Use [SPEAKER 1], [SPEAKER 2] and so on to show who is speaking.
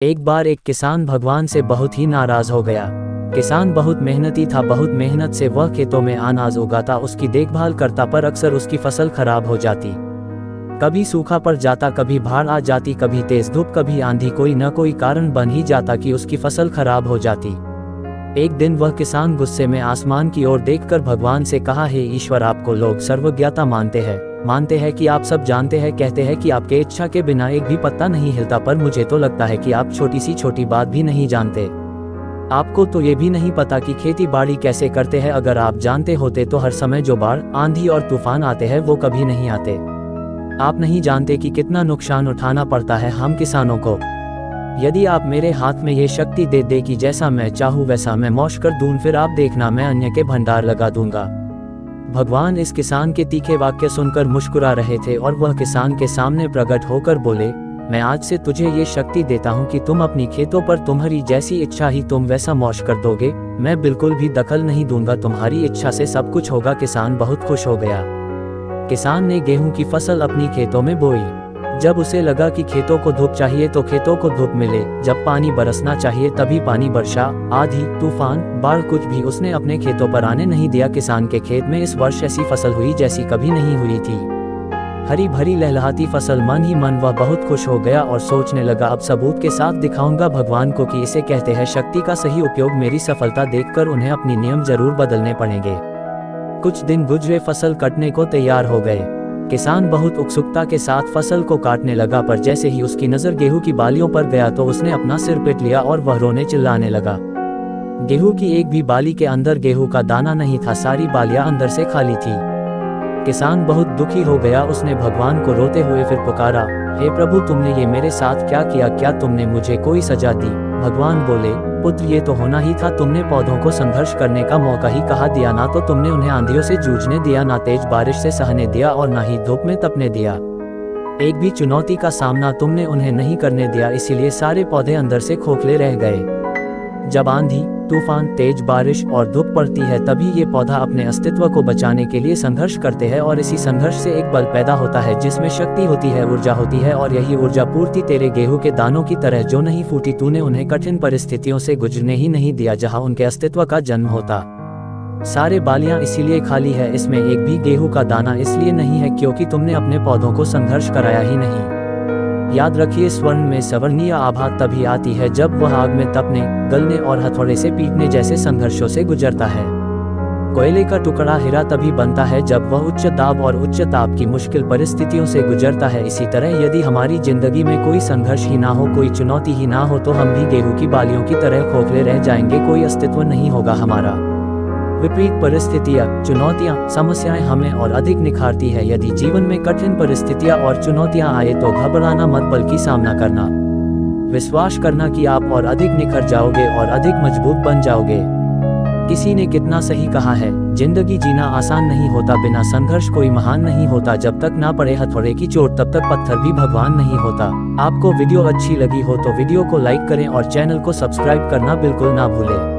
[SPEAKER 1] एक बार एक किसान भगवान से बहुत ही नाराज हो गया। किसान बहुत मेहनती था, बहुत मेहनत से वह खेतों में अनाज उगाता, उसकी देखभाल करता, पर अक्सर उसकी फसल खराब हो जाती। कभी सूखा पड़ जाता, कभी बाढ़ आ जाती, कभी तेज धूप, कभी आंधी, कोई न कोई कारण बन ही जाता कि उसकी फसल खराब हो जाती। एक दिन वह किसान गुस्से में आसमान की ओर देखकर भगवान से कहा, हे ईश्वर, आपको लोग सर्वज्ञता मानते हैं कि आप सब जानते हैं, कहते हैं कि आपके इच्छा के बिना एक भी पत्ता नहीं हिलता, पर मुझे तो लगता है कि आप छोटी सी छोटी बात भी नहीं जानते। आपको तो ये भी नहीं पता कि खेती बाड़ी कैसे करते हैं। अगर आप जानते होते तो हर समय जो बाढ़, आंधी और तूफान आते हैं वो कभी नहीं आते। आप नहीं जानते कि कितना नुकसान उठाना पड़ता है हम किसानों को। यदि आप मेरे हाथ में ये शक्ति दे दे कि जैसा मैं चाहूँ वैसा मैं मौश कर दूं, फिर आप देखना मैं अन्य के भंडार लगा दूंगा। भगवान इस किसान के तीखे वाक्य सुनकर मुस्कुरा रहे थे और वह किसान के सामने प्रकट होकर बोले, मैं आज से तुझे ये शक्ति देता हूँ कि तुम अपनी खेतों पर तुम्हारी जैसी इच्छा ही तुम वैसा मौश कर दोगे। मैं बिल्कुल भी दखल नहीं दूंगा, तुम्हारी इच्छा से सब कुछ होगा। किसान बहुत खुश हो गया। किसान ने गेहूं की फसल अपनी खेतों में बोई। जब उसे लगा कि खेतों को धूप चाहिए तो खेतों को धूप मिले, जब पानी बरसना चाहिए तभी पानी बरसा। आंधी, तूफान, बाढ़, कुछ भी उसने अपने खेतों पर आने नहीं दिया। किसान के खेत में इस वर्ष ऐसी फसल हुई जैसी कभी नहीं हुई थी। हरी भरी लहलहाती फसल। मन ही मन वह बहुत खुश हो गया और सोचने लगा, अब सबूत के साथ दिखाऊंगा भगवान को कि इसे कहते हैं शक्ति का सही उपयोग। मेरी सफलता देखकर उन्हें अपनी नियम जरूर बदलने पड़ेंगे। कुछ दिन गुजरे, फसल कटने को तैयार हो गए। किसान बहुत उत्सुकता के साथ फसल को काटने लगा, पर जैसे ही उसकी नजर गेहूं की बालियों पर गया तो उसने अपना सिर पीट लिया और वह रोने चिल्लाने लगा। गेहूं की एक भी बाली के अंदर गेहूं का दाना नहीं था, सारी बालियां अंदर से खाली थी। किसान बहुत दुखी हो गया। उसने भगवान को रोते हुए फिर पुकारा, हे प्रभु, तुमने ये मेरे साथ क्या किया? क्या तुमने मुझे कोई सजा दी? भगवान बोले, पुत्र, ये तो होना ही था। तुमने पौधों को संघर्ष करने का मौका ही कहाँ दिया? ना तो तुमने उन्हें आंधियों से जूझने दिया, ना तेज बारिश से सहने दिया और ना ही धूप में तपने दिया। एक भी चुनौती का सामना तुमने उन्हें नहीं करने दिया, इसीलिए सारे पौधे अंदर से खोखले रह गए। जब आंधी, तूफान, तेज बारिश और धूप पड़ती है तभी ये पौधा अपने अस्तित्व को बचाने के लिए संघर्ष करते हैं, और इसी संघर्ष से एक बल पैदा होता है जिसमें शक्ति होती है, ऊर्जा होती है। और यही ऊर्जा पूर्ति तेरे गेहूं के दानों की तरह जो नहीं फूटी, तूने उन्हें कठिन परिस्थितियों से गुजरने ही नहीं दिया जहां उनके अस्तित्व का जन्म होता। सारे बालियां इसीलिए खाली है, इसमें एक भी गेहूं का दाना इसलिए नहीं है क्योंकि तुमने अपने पौधों को संघर्ष कराया ही नहीं। याद रखिए, स्वर्ण में सवर्णीय आभा तभी आती है जब वह आग में तपने, गलने और हथौड़े से पीटने जैसे संघर्षों से गुजरता है। कोयले का टुकड़ा हीरा तभी बनता है जब वह उच्च दाब और उच्च ताप की मुश्किल परिस्थितियों से गुजरता है। इसी तरह यदि हमारी जिंदगी में कोई संघर्ष ही ना हो, कोई चुनौती ही ना हो, तो हम भी गेहूं की बालियों की तरह खोखले रह जाएंगे, कोई अस्तित्व नहीं होगा हमारा। विपरीत परिस्थितियां, चुनौतियां, समस्याएं हमें और अधिक निखारती है। यदि जीवन में कठिन परिस्थितियां और चुनौतियां आए तो घबराना मत, बल्कि सामना करना। विश्वास करना कि आप और अधिक निखर जाओगे और अधिक मजबूत बन जाओगे। किसी ने कितना सही कहा है, जिंदगी जीना आसान नहीं होता, बिना संघर्ष कोई महान नहीं होता। जब तक ना पड़े हथौड़े की चोट तब तक पत्थर भी भगवान नहीं होता। आपको वीडियो अच्छी लगी हो तो वीडियो को लाइक करें और चैनल को सब्सक्राइब करना बिल्कुल ना भूलें।